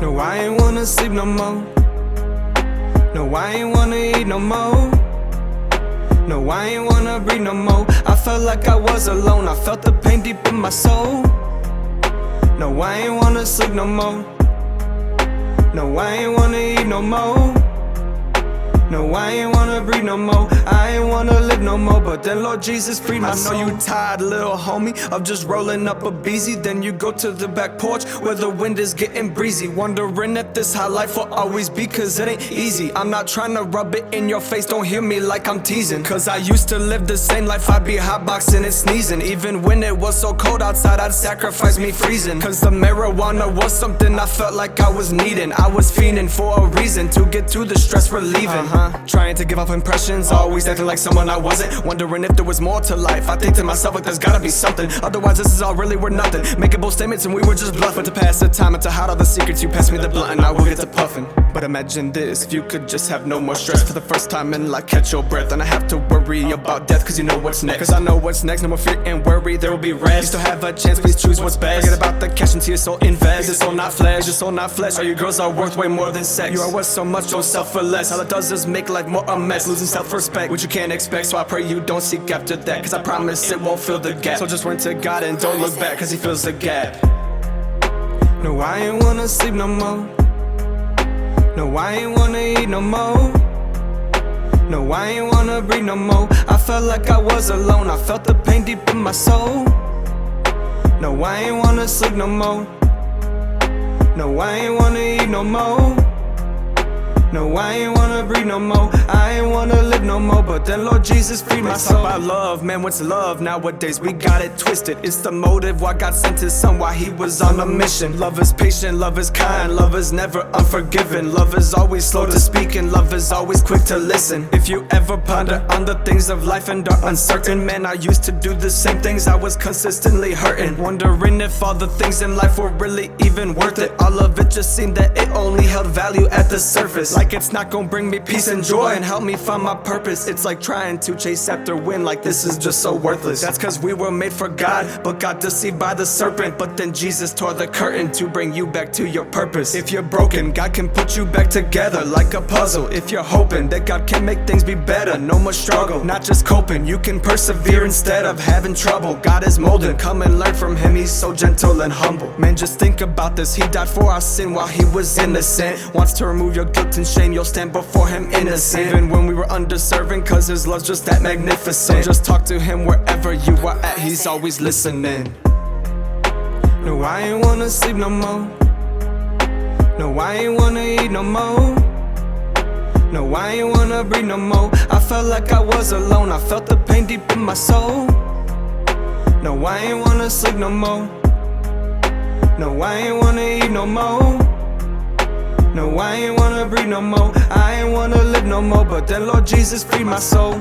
No, I ain't wanna sleep no more. No, I ain't wanna eat no more. No, I ain't wanna breathe no more. I felt like I was alone. I felt the pain deep in my soul. No, I ain't wanna sleep no more. No, I ain't wanna eat no more. No, I ain't wanna breathe no more. I ain't wanna live no more. But then Lord Jesus freed my soul. I know you tired, little homie, of just rolling up a beezy. Then you go to the back porch where the wind is getting breezy, wondering if this how life will always be, cause it ain't easy. I'm not trying to rub it in your face, don't hear me like I'm teasing, cause I used to live the same life. I'd be hotboxing and sneezing. Even when it was so cold outside, I'd sacrifice me freezing, cause the marijuana was something I felt like I was needing. I was fiending for a reason to get through the stress relieving. Trying to give off impressions, always acting like someone I wasn't, wondering if there was more to life. I think to myself like there's gotta be something, otherwise this is all really worth nothing. Making bold statements and we were just bluffing. To pass the time and to hide all the secrets, you pass me the blunt and I will get to puffing. But imagine this, if you could just have no more stress. For the first time in life, catch your breath, and I have to worry about death, cause you know what's next. Cause I know what's next, no more fear and worry, there will be rest. You still have a chance, please choose what's best. Forget about the cash into your soul, invest. Your soul not flesh, your soul not flesh. All you girls are worth way more than sex. You are worth so much, don't settle for less. All it does is make life more a mess, losing self-respect, which you can't expect. So I pray you don't seek after that, cause I promise it won't fill the gap. So just run to God and don't look back, cause he fills the gap. No, I ain't wanna sleep no more. No, I ain't wanna eat no more. No, I ain't wanna breathe no more. I felt like I was alone. I felt the pain deep in my soul. No, I ain't wanna sleep no more. No, I ain't wanna eat no more. No, I ain't wanna breathe no more. I ain't wanna live no more. But then Lord Jesus freed my soul. Talk about love, man, what's love? Nowadays we got it twisted. It's the motive why God sent his son while he was on a mission. Love is patient, love is kind, love is never unforgiving. Love is always slow to speak and love is always quick to listen. If you ever ponder on the things of life and are uncertain, man, I used to do the same things, I was consistently hurting, wondering if all the things in life were really even worth it. All of it just seemed that it only held value at the surface, like it's not gonna bring me peace and joy and help me find my purpose. It's like trying to chase after wind, like this is just so worthless. That's cause we were made for God, but got deceived by the serpent. But then Jesus tore the curtain to bring you back to your purpose. If you're broken, God can put you back together like a puzzle. If you're hoping that God can make things be better, no more struggle, not just coping, you can persevere instead of having trouble. God is molding, come and learn from him, he's so gentle and humble. Man, just think about this, he died for our sin while he was innocent. Wants to remove your guilt and shame, you'll stand before him innocent, even when we were undeserving, cause his love's just that magnificent. So just talk to him wherever you are at, he's always listening. No, I ain't wanna sleep no more. No, I ain't wanna eat no more. No, I ain't wanna breathe no more. I felt like I was alone, I felt the pain deep in my soul. No, I ain't wanna sleep no more. No, I ain't wanna eat no more. No, I ain't wanna breathe no more. I ain't wanna live no more. But then Lord Jesus freed my soul.